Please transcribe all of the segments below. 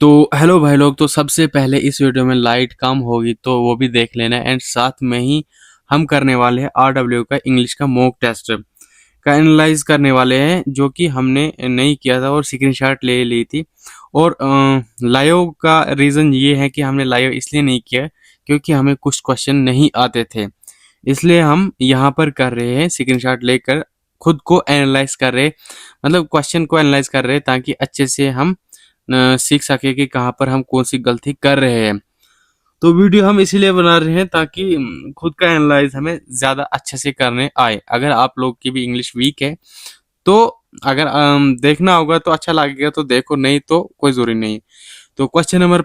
तो हेलो भाई लोग। तो सबसे पहले इस वीडियो में लाइट कम होगी तो वो भी देख लेना। एंड साथ में ही हम करने वाले हैं RW का इंग्लिश का मॉक टेस्ट का एनालाइज करने वाले हैं, जो कि हमने नहीं किया था और स्क्रीनशॉट ले ली थी। और लाइव का रीज़न ये है कि हमने लाइव इसलिए नहीं किया क्योंकि हमें कुछ क्वेश्चन नहीं आते थे, इसलिए हम यहाँ पर कर रहे हैं स्क्रीनशॉट लेकर, खुद को एनालाइज कर रहे, मतलब क्वेश्चन को एनालाइज कर रहे हैं ताकि अच्छे से हम सीख सके कि कहाँ पर हम कौन सी गलती कर रहे हैं। तो वीडियो हम इसीलिए बना रहे हैं ताकि खुद का एनालाइज हमें ज़्यादा अच्छे से करने आए। अगर आप लोग की भी इंग्लिश वीक है तो अगर देखना होगा तो अच्छा लगेगा तो देखो, नहीं तो कोई ज़रूरी नहीं। तो क्वेश्चन नंबर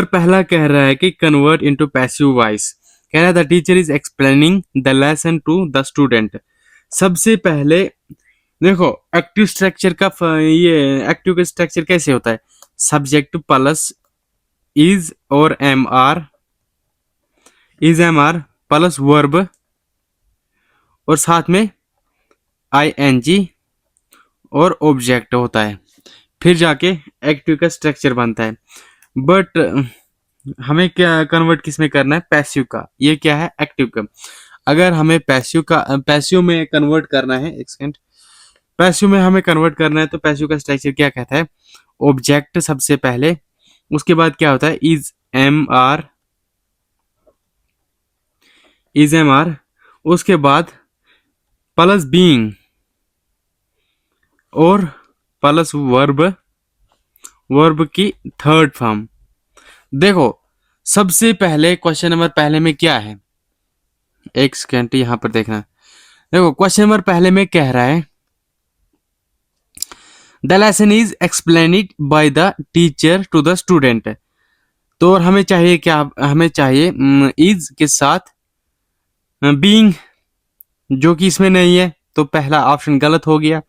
पहला कह रहा है कि कन्वर्ट इनटू पैसिव वॉइस। कह रहा है the teacher is explaining the lesson to the student. सबसे पहले देखो, एक्टिव स्ट्रक्चर का ये एक्टिव का स्ट्रक्चर कैसे होता है? सब्जेक्ट प्लस इज और एम आर प्लस वर्ब और साथ में ING और ऑब्जेक्ट होता है, फिर जाके एक्टिव का स्ट्रक्चर बनता है। बट हमें क्या कन्वर्ट किस में करना है? पैसिव का। ये क्या है? एक्टिव का। अगर हमें पैसिव में कन्वर्ट करना है, एक सेकंड, पैसिव में हमें कन्वर्ट करना है तो पैसिव का स्ट्रक्चर क्या कहता है? ऑब्जेक्ट सबसे पहले, उसके बाद क्या होता है? इज एम आर, उसके बाद प्लस बीइंग और प्लस वर्ब की थर्ड फॉर्म। देखो, सबसे पहले क्वेश्चन नंबर पहले में क्या है? एक सेकेंड यहां पर देखना। देखो, क्वेश्चन नंबर पहले में कह रहा है the lesson is explained by the teacher to the student. तो हमें चाहिए क्या? हमें चाहिए इज के साथ बीइंग, जो कि इसमें नहीं है, तो पहला ऑप्शन गलत हो गया।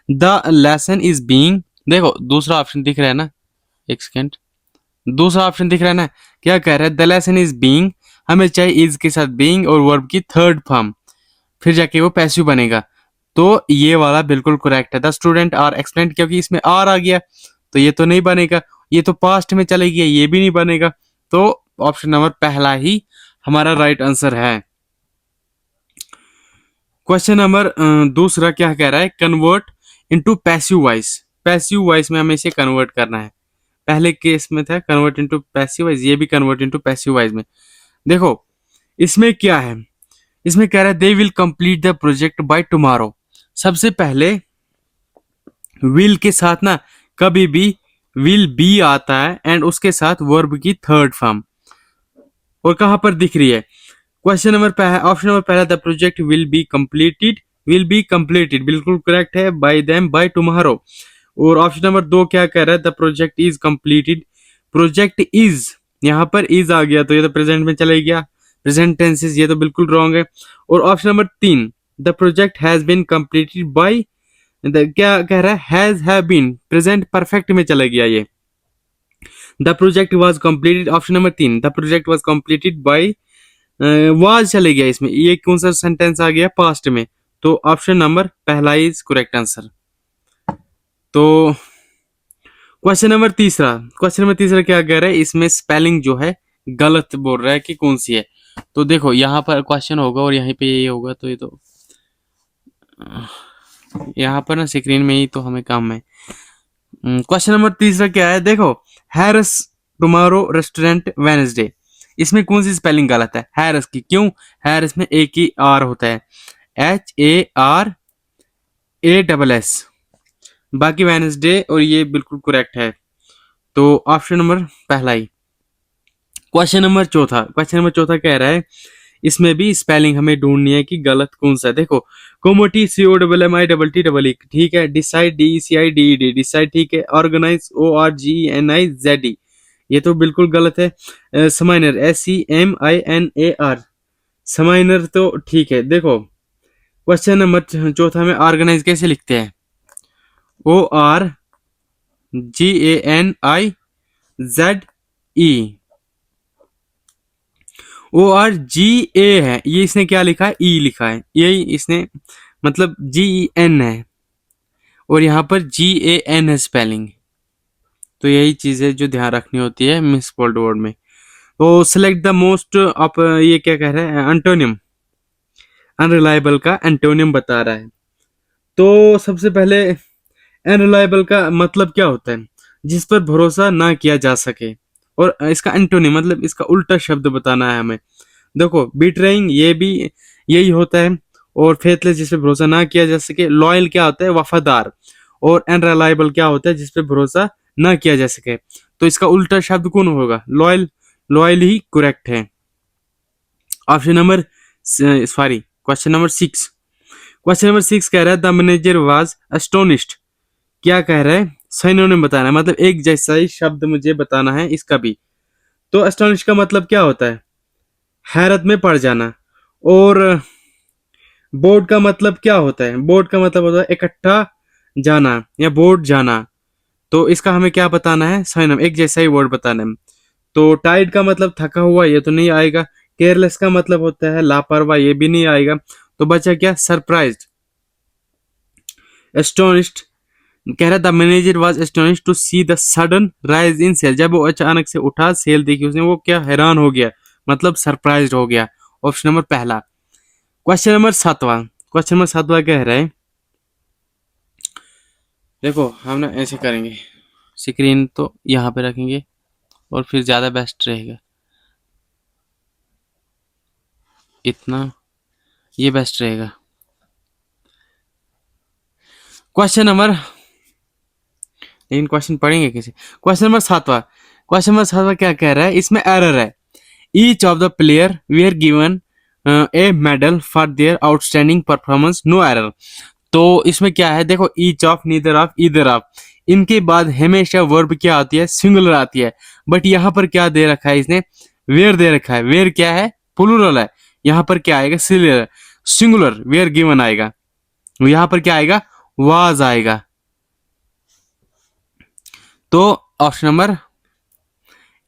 The lesson is being. देखो, दूसरा ऑप्शन दिख रहा है ना? एक सेकेंड, दूसरा ऑप्शन दिख रहा है ना? क्या कह रहा है? द लेसन इज बीइंग, हमें चाहिए इज के साथ बीइंग और वर्ब की थर्ड फॉर्म, फिर जाके वो पैसिव बनेगा। तो ये वाला बिल्कुल करेक्ट है। द स्टूडेंट आर एक्सप्लेन्ड, क्योंकि इसमें आर आ गया तो ये तो नहीं बनेगा, ये तो पास्ट में चलेगी, ये भी नहीं बनेगा। तो ऑप्शन नंबर पहला ही हमारा राइट आंसर है। क्वेश्चन नंबर दूसरा क्या कह रहा है? Convert into passive voice. Passive voice में हमें इसे कन्वर्ट करना है। पहले केस में था कन्वर्ट इनटू पैसिव वॉइस, ये भी कन्वर्ट इनटू पैसिव वॉइस में। देखो, इसमें क्या है? इसमें कह रहा है they will complete the project by tomorrow. सबसे पहले विल के साथ ना कभी भी विल बी आता है एंड उसके साथ वर्ब की थर्ड फॉर्म, और कहां पर दिख रही है? क्वेश्चन नंबर पहला, ऑप्शन नंबर पहला, the project will be completed बिल्कुल करेक्ट है, बाय देम बाय टुमारो। और ऑप्शन नंबर दो क्या कह रहा है? The project is completed. Project is, यहाँ पर इज आ गया तो ये तो प्रेजेंट में चले गया, प्रेजेंट टेंसेस, ये तो बिल्कुल रॉन्ग है। और ऑप्शन नंबर तीन, the project has been completed by, क्या कह रहा है? हैव बीन, प्रेजेंट परफेक्ट में चला गया ये। The project was completed, option number तीन, the project was completed by, was चले गया इसमें, ये कौन सा सेंटेंस आ गया? पास्ट में। तो ऑप्शन नंबर पहला इज करेक्ट आंसर। तो क्वेश्चन नंबर तीसरा क्या कह रहा है? इसमें स्पेलिंग जो है गलत बोल रहा है कि कौन सी है। तो देखो, यहाँ पर क्वेश्चन होगा और यहीं पे ये होगा, तो ये तो यहाँ पर ना स्क्रीन में ही तो हमें काम है। क्वेश्चन नंबर तीसरा क्या है? देखो, हैरस टुमारो रेस्टोरेंट वेडनेसडे, इसमें कौन सी स्पेलिंग गलत है? हैरस की। क्यों? हैरस में एक ही आर होता है, HARASS, बाकी वेडनेसडे, और ये बिल्कुल करेक्ट है। तो ऑप्शन नंबर पहला ही। क्वेश्चन नंबर चौथा कह रहा है इसमें भी स्पेलिंग हमें ढूंढनी है कि गलत कौन सा है। देखो, कोमोटी COMMITTE, ठीक है। डिसाइड DECIDED, डिसाइड, ठीक है। ऑर्गेनाइज ORGANIZED, ये तो बिल्कुल गलत है। समाइनर SEMINAR, समाइनर तो ठीक है। देखो, क्वेश्चन नंबर चौथा में ऑर्गेनाइज कैसे लिखते हैं? ORGANIZE, ORGA है, ये इसने क्या लिखा है? ई लिखा है, यही इसने मतलब GEN है, और यहाँ पर GAN है स्पेलिंग, तो यही चीज़ है जो ध्यान रखनी होती है म्युनिसिपल बोर्ड में। तो सिलेक्ट द मोस्ट ऑफ, ये क्या कह रहे हैं, एंटोनियम, अनरिलायबल का एंटोनियम बता रहा है। तो सबसे पहले अनरिलायबल का मतलब क्या होता है, जिस पर भरोसा ना किया जा सके। और इसका एंटोनिम मतलब इसका उल्टा शब्द बताना है हमें। देखो बिट्रेइंग ये भी यही होता है, और फेथलेस जिस पे भरोसा ना किया जा सके। लॉयल क्या होता है, वफादार। और अनरिलायबल क्या होता है, जिस पे भरोसा ना किया जा सके। तो इसका उल्टा शब्द कौन होगा, लॉयल। लॉयल ही करेक्ट है। Option number sorry question number 6। Question number 6 कह रहा है द मैनेजर वाज एस्टोनिश्ड। क्या कह रहा है, सिनोनिम बताना है, मतलब एक जैसा ही शब्द मुझे बताना है इसका भी। तो एस्टोनिश का मतलब क्या होता है, हैरत में पड़ जाना। और बोर्ड का मतलब क्या होता है, बोर्ड का मतलब होता है इकट्ठा जाना या बोर्ड जाना। तो इसका हमें क्या बताना है, सिनोनिम, एक जैसा ही वर्ड बताना है। तो टाइड का मतलब थका हुआ, ये तो नहीं आएगा। केयरलेस का मतलब होता है लापरवाह, ये भी नहीं आएगा। तो बचा क्या, सरप्राइज्ड। एस्टोनिश्ड कह रहा the manager was astonished to see the sudden rise in sale. जब वो अचानक से उठा, सेल देखी उसने, वो क्या हैरान हो गया, मतलब सरप्राइज्ड हो गया। ऑप्शन नंबर पहला। क्वेश्चन नंबर 7वां। क्वेश्चन नंबर 7वां कह रहा है, देखो हम ना ऐसे करेंगे, स्क्रीन तो यहाँ पे रखेंगे और फिर ज्यादा बेस्ट रहेगा, इतना ये बेस्ट रहेगा। क्वेश्चन नंबर, लेकिन क्वेश्चन पढ़ेंगे कैसे। क्वेश्चन नंबर 7वां। क्वेश्चन नंबर 7वां क्या कह रहा है, इसमें एरर है। Each of the player we are given a medal for their outstanding performance, no error. तो इसमें क्या है, देखो each of, neither of, either of, इनके बाद हमेशा वर्ब क्या आती है, सिंगुलर आती है। बट यहाँ पर क्या दे रखा है इसने, वेयर दे रखा है। वेयर क्या है, प्लूरल है। यहाँ पर क्या आएगा, सिंगुलर, सिंगुलर वेयर गिवन आएगा। यहाँ पर क्या आएगा, वाज आएगा। तो option number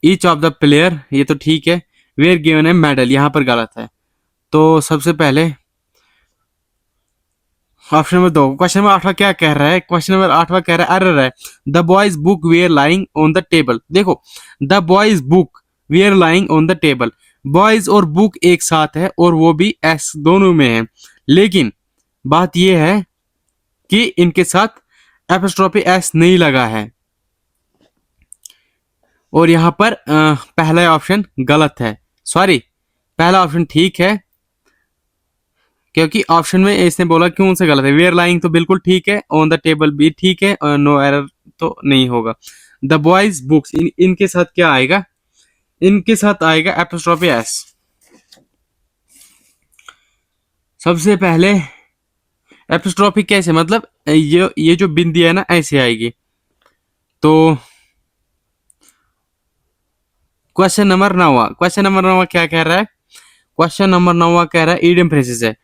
each of the player, ये तो ठीक है। वेयर गिवन है मेडल, यहाँ पर गलत है। तो सबसे पहले ऑप्शन नंबर 2। क्वेश्चन नंबर 8वां क्या कह रहा है, क्वेश्चन नंबर 8वां कह रहा है एरर है। The boys book were lying on the table. देखो the boys book were lying on the table, boys और बुक एक साथ है और वो भी एस दोनों में है। लेकिन बात यह है कि इनके साथ एपोस्ट्रोफी एस नहीं लगा है। और यहाँ पर पहला ऑप्शन गलत है, सॉरी पहला ऑप्शन ठीक है, क्योंकि ऑप्शन में इसने बोला क्यों से गलत है। वेयर लाइंग तो बिल्कुल ठीक है, ऑन द टेबल भी ठीक है, नो एरर तो नहीं होगा। द बॉयज बुक्स, इनके साथ क्या आएगा, इनके साथ आएगा एपोस्ट्रोफी एस। सबसे पहले एपोस्ट्रोफी कैसे, मतलब ये जो बिंदी है ना ऐसे आएगी। तो क्वेश्चन नंबर 9वां। क्वेश्चन नंबर 9वां क्या कह रहा है, क्वेश्चन नंबर 9वां कह रहा है ईडियम फ्रेजेस है।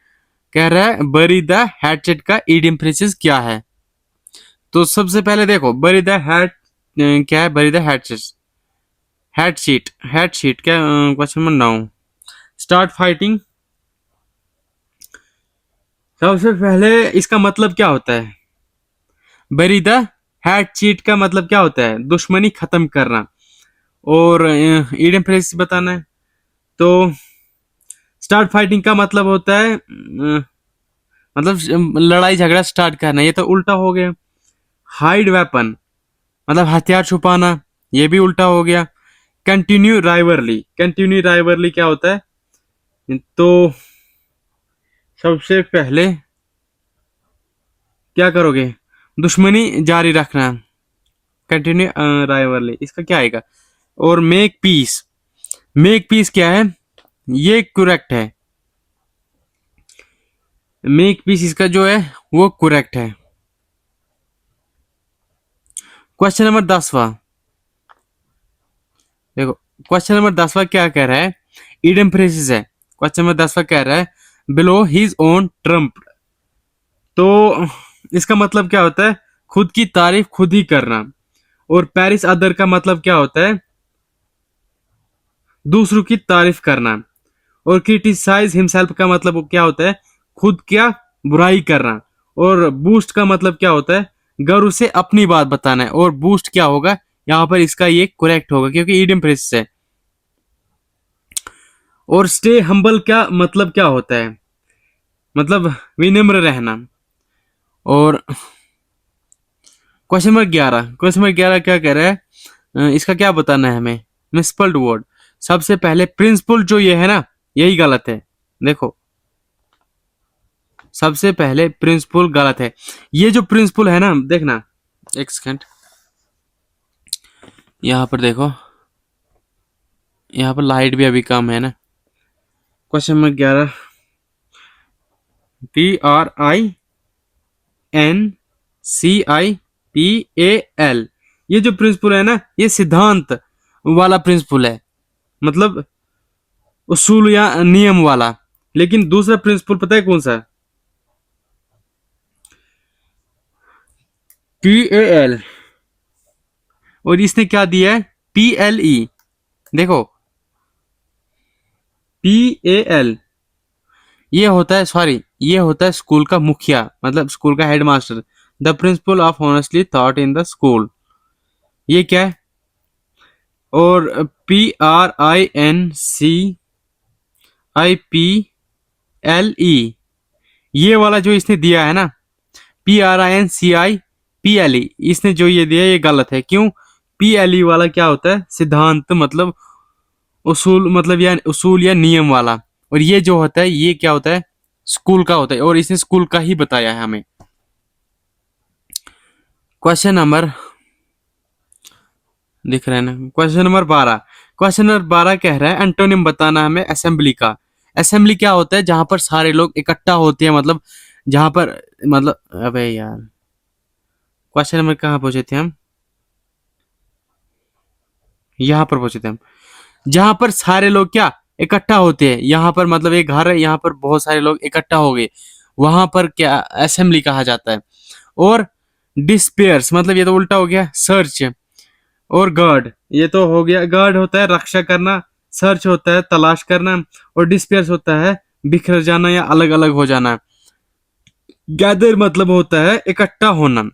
कह रहा है बरी द हैचेट का ईडियम फ्रेजेस क्या है। तो सबसे पहले देखो बरी द हैट क्या है, बरी the hatchet, head sheet, head sheet क्या, क्वेश्चन नंबर 9। स्टार्ट फाइटिंग, सबसे पहले इसका मतलब क्या होता है, बरी द हेड शीट का मतलब क्या होता है, दुश्मनी खत्म करना। और ईडियम फ्रेज बताना है। तो स्टार्ट फाइटिंग का मतलब होता है मतलब लड़ाई झगड़ा स्टार्ट करना, ये तो उल्टा हो गया। हाइड वेपन मतलब हथियार छुपाना, ये भी उल्टा हो गया। कंटिन्यू राइवरली, कंटिन्यू राइवरली क्या होता है, तो सबसे पहले क्या करोगे, दुश्मनी जारी रखना, कंटिन्यू राइवरली, इसका क्या आएगा। और मेक पीस, मेक पीस क्या है, ये करेक्ट है। मेक पीस इसका जो है वो करेक्ट है। क्वेश्चन नंबर 10वां, देखो क्वेश्चन नंबर 10वां क्या कह रहा है, ईडियम फ्रेजेस है। क्वेश्चन नंबर 10वां कह रहा है बिलो हिज ओन ट्रम्प। तो इसका मतलब क्या होता है, खुद की तारीफ खुद ही करना। और पेरिस अदर का मतलब क्या होता है, दूसरों की तारीफ करना। और क्रिटिसाइज हिमसेल्फ का मतलब क्या होता है, खुद क्या बुराई करना। और बूस्ट का मतलब क्या होता है, गर्व से अपनी बात बताना है। और बूस्ट क्या होगा, यहाँ पर इसका ये करेक्ट होगा क्योंकि ईडियम फ्रेजेस है। और स्टे हम्बल क्या मतलब क्या होता है? मतलब विनम्र रहना। और क्वेश्चन नंबर 11 क्या कह रहा है? इसका क्या बताना है हमें? Misspelled word. सबसे पहले प्रिंसिपल जो ये है ना, यही गलत है। देखो, सबसे पहले प्रिंसिपल गलत है। ये जो प्रिंसिपल है ना, देखना एक सेकंड, यहाँ पर देखो, यहाँ पर लाइट भी अभी कम है ना। क्वेश्चन नंबर 11, PRINCIPAL, ये जो प्रिंसिपल है ना, ये सिद्धांत वाला प्रिंसिपल है, मतलब उसूल या नियम वाला। लेकिन दूसरा प्रिंसिपल पता है कौन सा? PAL। और इसने क्या दिया है? PLE। देखो, PAL ये होता है, सॉरी, ये होता है स्कूल का मुखिया, मतलब स्कूल का headmaster, the principle of honestly thought in the school. ये क्या है? और PRINCIPLE, ये वाला जो इसने दिया है ना, PRINCIPLE, इसने जो ये दिया ये गलत है। क्यों? PLE वाला क्या होता है? सिद्धांत, मतलब उसूल, मतलब या उसूल या नियम वाला। और ये जो होता है ये क्या होता है? स्कूल का होता है, और इसने स्कूल का ही बताया है हमें। क्वेश्चन नंबर दिख रहा है ना? क्वेश्चन नंबर 12 कह रहा है एंटोनिम बताना हमें असेंबली का। असेंबली क्या होता है? जहां पर सारे लोग इकट्ठा होते हैं, मतलब जहां पर, मतलब अबे यार, क्वेश्चन नंबर कहाँ पहुंचे थे हम? यहाँ पर पहुंचे थे हम, जहां पर सारे लोग क्या इकट्ठा होते हैं। यहाँ पर मतलब एक घर है, यहाँ पर बहुत सारे लोग इकट्ठा हो गए, वहां पर क्या असेंबली कहा जाता है। और डिस्पेयर्स, मतलब ये तो उल्टा हो गया, सर्च। और गार्ड, ये तो हो गया, गार्ड होता है रक्षा करना, सर्च होता है तलाश करना, और डिस्पेयर्स होता है बिखर जाना या अलग अलग हो जाना। गैदर मतलब होता है इकट्ठा होना,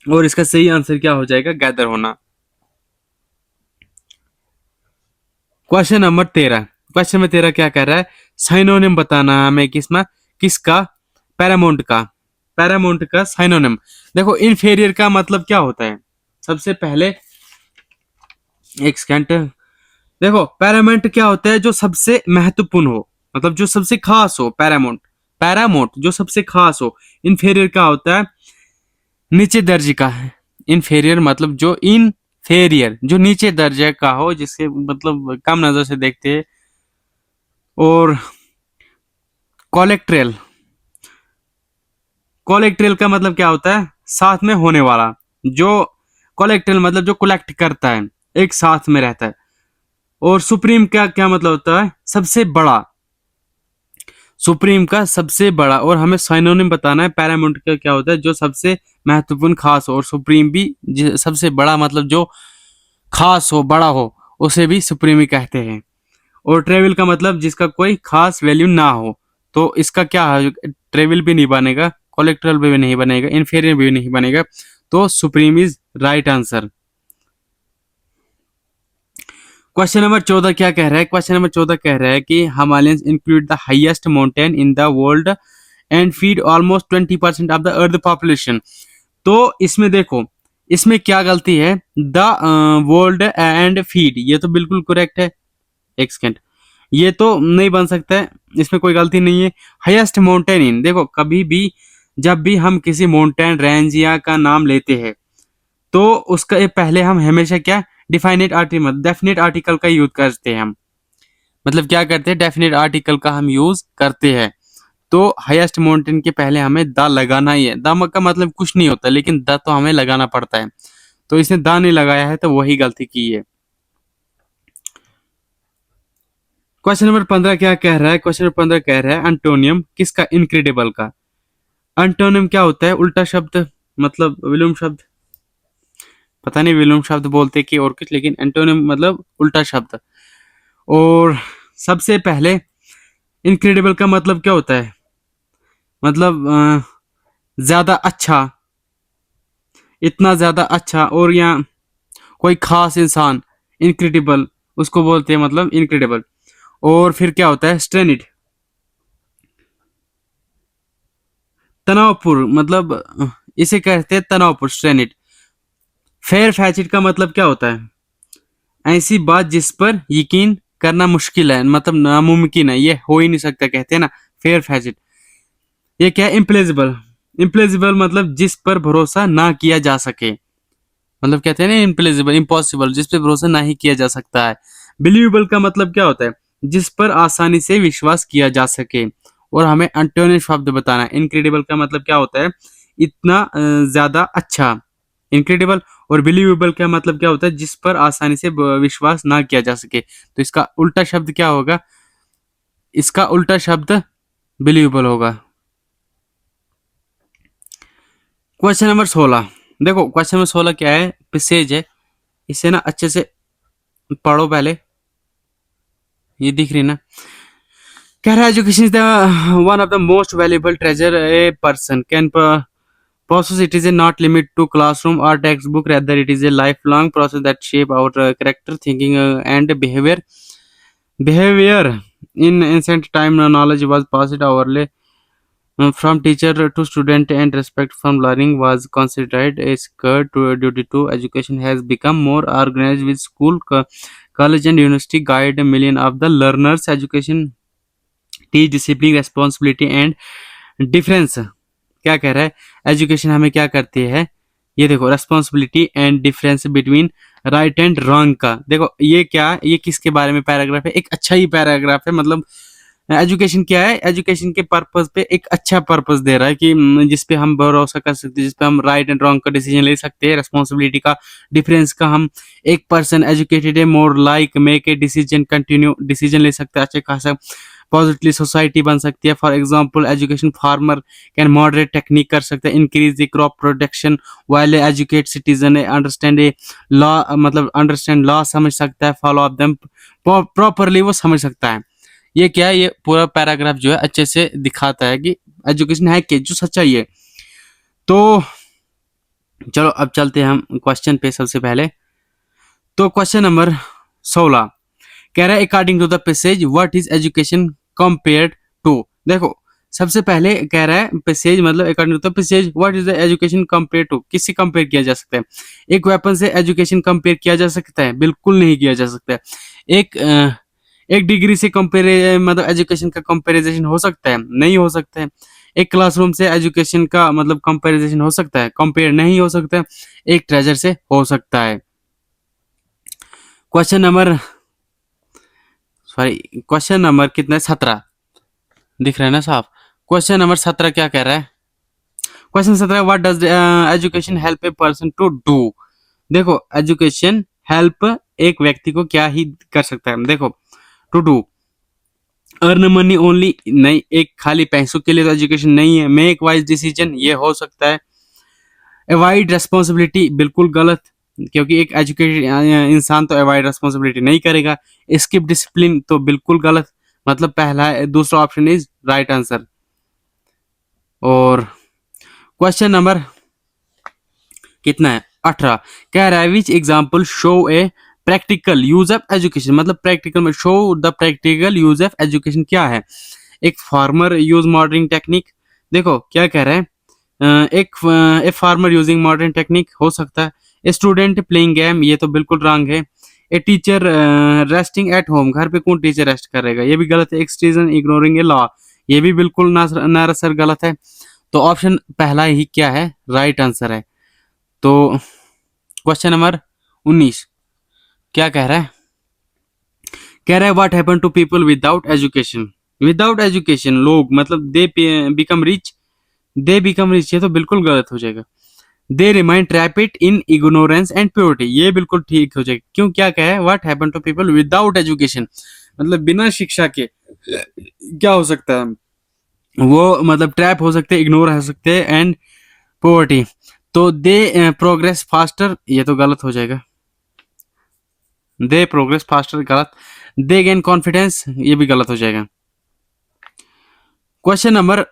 और इसका सही आंसर क्या हो जाएगा? गैदर होना। क्वेश्चन नंबर 13 क्या कह रहा है? साइनोनिम बताना है हमें, किसका? पैरामाउंट का। पैरामाउंट का साइनोनिम। देखो, इनफेरियर का मतलब क्या होता है? सबसे पहले एक सेकंड, देखो, पैरामाउंट क्या होता है? जो सबसे महत्वपूर्ण हो, मतलब जो सबसे खास हो। पैरामाउंट, पैरामाउंट जो सबसे खास हो। इनफेरियर क्या होता है? नीचे दर्जे का है। इनफेरियर मतलब जो इनफेरियर, जो नीचे दर्जे का हो, जिसके मतलब कम नजर से देखते हैं। और कोलेक्ट्रेल, कोलेक्ट्रेल का मतलब क्या होता है? साथ में होने वाला। जो कोलेक्ट्रेल मतलब जो कलेक्ट करता है, एक साथ में रहता है। और सुप्रीम का क्या मतलब होता है? सबसे बड़ा। सुप्रीम का सबसे बड़ा। और हमें साइनोनिम बताना है पैरामाउंट का क्या होता है? जो सबसे महत्वपूर्ण, खास हो। और सुप्रीम भी सबसे बड़ा, मतलब जो खास हो, बड़ा हो, उसे भी सुप्रीम ही कहते हैं। और ट्रेवल का मतलब जिसका कोई खास वैल्यू ना हो। तो इसका क्या है? ट्रेवल भी नहीं बनेगा, कोलेक्ट्रल भी नहीं बनेगा, इन्फेरियर भी नहीं बनेगा। तो supreme is right answer. Question number 14 क्या कह रहा है? क्वेश्चन नंबर 14 कह रहा है कि Himalayans include the highest mountain in the world and feed almost 20% of the earth population. तो इसमें देखो, इसमें क्या गलती है? द वर्ल्ड एंड फीड, ये तो बिल्कुल करेक्ट है। एक सेकेंड, ये तो नहीं बन सकता है, इसमें कोई गलती नहीं है। हाईएस्ट माउंटेन इन, देखो, कभी भी जब भी हम किसी माउंटेन रेंज या का नाम लेते हैं, तो उसका ये पहले हम हमेशा क्या, डिफाइनेट आर्टिकल, डेफिनेट आर्टिकल का यूज करते हैं हम। मतलब क्या करते हैं? डेफिनेट आर्टिकल का हम यूज करते हैं। तो हाईएस्ट माउंटेन के पहले हमें द लगाना ही है। द का मतलब कुछ नहीं होता, लेकिन द तो हमें लगाना पड़ता है। तो इसने द नहीं लगाया है, तो वही गलती की है। क्वेश्चन नंबर 15 क्या कह रहा है? क्वेश्चन नंबर 15 कह रहा है एंटोनियम किसका? इनक्रेडिबल का। एंटोनियम क्या होता है? उल्टा शब्द, मतलब विलोम शब्द। पता नहीं विलोम शब्द बोलते कि और कुछ, लेकिन एंटोनिम मतलब उल्टा शब्द। और सबसे पहले इनक्रेडिबल का मतलब क्या होता है? मतलब ज्यादा अच्छा, इतना ज्यादा अच्छा। और या कोई खास इंसान, इनक्रेडिबल, उसको बोलते हैं मतलब इनक्रेडिबल। और फिर क्या होता है स्ट्रेनिड, तनावपूर्ण मतलब इसे कहते हैं तनावपूर्ण स्ट्रेनिड। फेयर फैचिट का मतलब क्या होता है, ऐसी बात जिस पर यकीन करना मुश्किल है, मतलब नामुमकिन है, ये हो ही नहीं सकता, कहते हैं ना फेयर फैचिट। ये क्या है इम्प्लेजिबल, इम्प्लेजिबल मतलब जिस पर भरोसा ना किया जा सके, मतलब कहते हैं ना इम्प्लेजिबल इम्पॉसिबल, जिस पे भरोसा नहीं किया जा सकता है। बिलीवेबल का मतलब क्या होता है, जिस पर आसानी से विश्वास किया जा सके। और हमें अंटोनिम शब्द बताना है। इनक्रेडिबल का मतलब क्या होता है, इतना ज्यादा अच्छा, इनक्रेडिबल। और बिलीवेबल का मतलब क्या होता है, जिस पर आसानी से विश्वास ना किया जा सके। तो इसका उल्टा शब्द क्या होगा, इसका उल्टा शब्द बिलीवेबल होगा। क्वेश्चन नंबर 16, देखो क्वेश्चन नंबर 16 क्या है, पैसेज है, इसे ना अच्छे से पढ़ो पहले, ये दिख रही ना। कह रहा है education is the one of the most valuable treasure a person can process. It is a not limit to classroom or textbook, rather it is a lifelong process that shape our character, thinking, and behavior. In ancient time, knowledge was passed orally from teacher to student, and respect from learning was considered a sacred duty. To education has become more organized with school, college, and university guide million of the learners. Education teach discipline, responsibility, and difference. क्या कह रहा है, education हमें क्या करती है, ये देखो responsibility and difference between right and wrong का। देखो ये क्या, ये किसके बारे में पैराग्राफ है, एक अच्छा ही पैराग्राफ है। मतलब एजुकेशन क्या है, एजुकेशन के पर्पस पे एक अच्छा पर्पस दे रहा है कि जिसपे हम भरोसा कर सकते हैं, जिसपे हम राइट एंड रॉन्ग का डिसीजन ले सकते हैं, रेस्पॉन्सिबिलिटी का, डिफरेंस का। हम एक पर्सन एजुकेटेड है more like make a decision continue decision ले सकते हैं, अच्छे खासा पॉजिटिवली सोसाइटी बन सकती है। For example education farmer can moderate technique कर सकते हैं, increase the crop production, while educate citizen understand a law, मतलब अंडरस्टैंड लॉ समझ सकता है, फॉलो ऑफ देम प्रॉपरली वो समझ सकता है। ये क्या है, ये पूरा पैराग्राफ जो है अच्छे से दिखाता है कि एजुकेशन है क्या, जो सच्चाई है। तो चलो अब चलते हैं हम क्वेश्चन पे सबसे पहले। तो क्वेश्चन नंबर 16 कह रहा है according to the passage what is education compared to. देखो सबसे पहले कह रहा है पैसेज मतलब according to the passage what is the education compare to, किससे कंपेयर किया जा सकता है। एक वेपन से एजुकेशन कंपेयर किया जा सकता है, बिल्कुल नहीं किया जा सकता है। एक एक डिग्री से कंपेयर मतलब एजुकेशन का कंपेरिजन हो सकता है, नहीं हो सकता है। एक क्लासरूम से एजुकेशन का मतलब कंपेरिजन हो सकता है, कंपेयर नहीं हो सकता है। एक ट्रेजर से हो सकता है। क्वेश्चन नंबर क्वेश्चन नंबर कितना है, 17 दिख रहा है ना साहब। क्वेश्चन नंबर 17 क्या कह रहा है, question 17 what does education help a person to do. देखो एजुकेशन हेल्प एक व्यक्ति को क्या ही कर सकता है, देखो to do earn money only, नहीं एक खाली पैसों के लिए तो एजुकेशन नहीं है। मेक वाइज डिसीजन, ये हो सकता है। अवॉइड रेस्पॉन्सिबिलिटी, बिल्कुल गलत, क्योंकि एक एजुकेटेड इंसान तो अवॉइड रेस्पॉन्सिबिलिटी नहीं करेगा। स्किप डिसिप्लिन, तो बिल्कुल गलत, मतलब पहला दूसरा ऑप्शन इज राइट आंसर। और क्वेश्चन नंबर कितना है, 18 कह रहा है विच example show a practical use of education, मतलब प्रैक्टिकल में show the practical use of education क्या है। एक फार्मर यूज मॉडर्न टेक्निक, देखो क्या कह रहा है, एक फार्मर यूजिंग मॉडर्न टेक्निक हो सकता है। ए स्टूडेंट प्लेइंग गेम, ये तो बिल्कुल रॉन्ग है। A teacher resting at home, घर पे कौन टीचर रेस्ट करेगा, ये भी गलत है। एक सिटीजन इग्नोरिंग ए लॉ, ये भी बिल्कुल नारासर गलत है। तो ऑप्शन पहला ही क्या है, राइट आंसर है। तो क्वेश्चन नंबर 19 क्या कह रहा है, कह रहा है what happen to people without education. Without education लोग मतलब they become rich, they become rich, ये तो बिल्कुल गलत हो जाएगा। They remain trapped in ignorance and purity, ये बिल्कुल ठीक हो जाएगा। क्यों, क्या कहा है, what happen to people without education, मतलब बिना शिक्षा के क्या हो सकता है, वो मतलब ट्रैप हो सकते हैं, इग्नोर हो सकते हैं एंड पोवर्टी। तो दे प्रोग्रेस फास्टर, ये तो गलत हो जाएगा। दे प्रोग्रेस फास्टर गलत। दे गेन कॉन्फिडेंस, ये भी गलत हो जाएगा। क्वेश्चन नंबर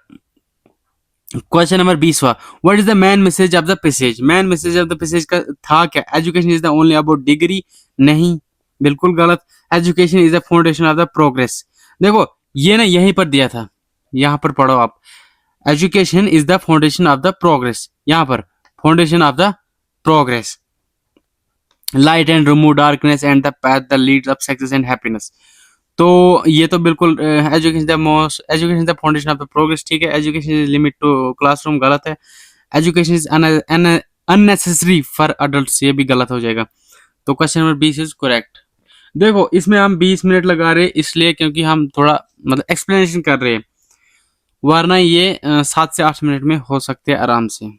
क्वेश्चन नंबर 20वां, what is the main message of the passage? Main message of the passage का था क्या? Education is the only about degree? नहीं, बिल्कुल गलत। Education is the foundation of the progress. देखो ये ना यहीं पर दिया था, यहाँ पर पढ़ो आप। Education is the foundation of the progress, यहाँ पर foundation of the progress, light and remove darkness and the path the leads of success and happiness. तो ये तो बिल्कुल education the most, education the foundation of the progress, ठीक है। Education is limit to classroom, गलत है। Education is unnecessary for adults, ये भी गलत हो जाएगा। तो क्वेश्चन नंबर 20 इज करेक्ट। देखो इसमें हम 20 मिनट लगा रहे इसलिए क्योंकि हम थोड़ा मतलब एक्सप्लेनेशन कर रहे हैं, वरना ये 7 से 8 मिनट में हो सकते हैं आराम से।